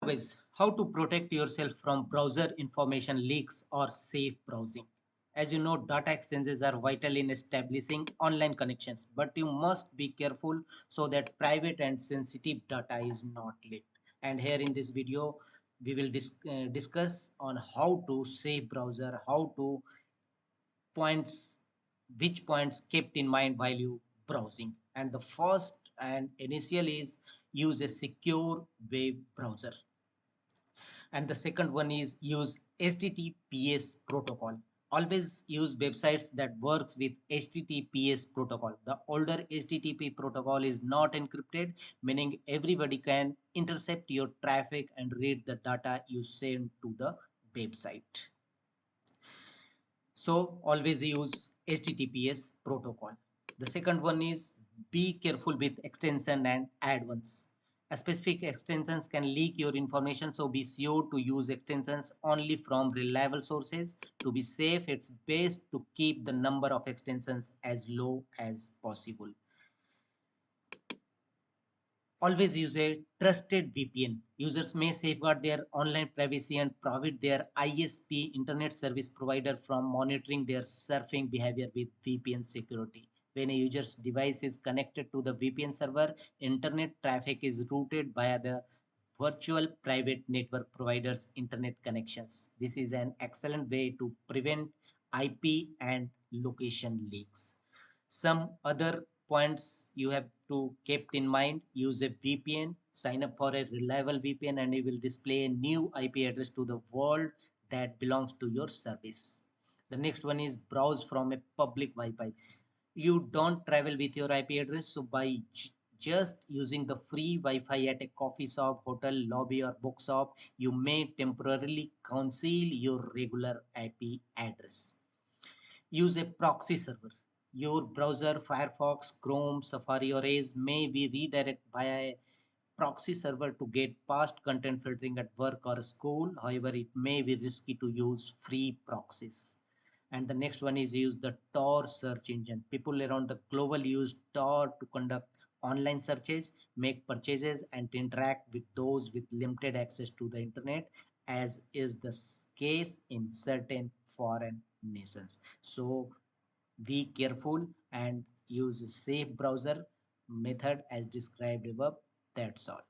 Guys, how to protect yourself from browser information leaks or safe browsing. As you know, data exchanges are vital in establishing online connections, but you must be careful so that private and sensitive data is not leaked. And here in this video, we will discuss on how to save browser, how to points, which points kept in mind while you browsing. And the first and initial is use a secure web browser, and the second one is use https protocol. Always use websites that works with https protocol. The older http protocol is not encrypted, meaning everybody can intercept your traffic and read the data you send to the website. So always use https protocol. The second one is be careful with extension and add ones. Specific extensions can leak your information, so be sure to use extensions only from reliable sources. To be safe, it's best to keep the number of extensions as low as possible. Always use a trusted VPN. Users may safeguard their online privacy and protect their ISP internet service provider from monitoring their surfing behavior with VPN security. When a user's device is connected to the VPN server, internet traffic is routed via the virtual private network providers' internet connections. This is an excellent way to prevent IP and location leaks. Some other points you have to keep in mind: use a VPN, sign up for a reliable VPN, and it will display a new IP address to the world that belongs to your service. The next one is browse from a public Wi-Fi. You don't travel with your IP address, so by just using the free Wi-Fi at a coffee shop, hotel lobby, or bookshop, you may temporarily conceal your regular IP address. Use a proxy server. Your browser, Firefox, Chrome, Safari, or Edge may be redirected via a proxy server to get past content filtering at work or school. However, it may be risky to use free proxies. And the next one is use the Tor search engine. People around the global use Tor to conduct online searches, make purchases, and interact with those with limited access to the internet, as is the case in certain foreign nations. So be careful and use a safe browser method as described above. That's all.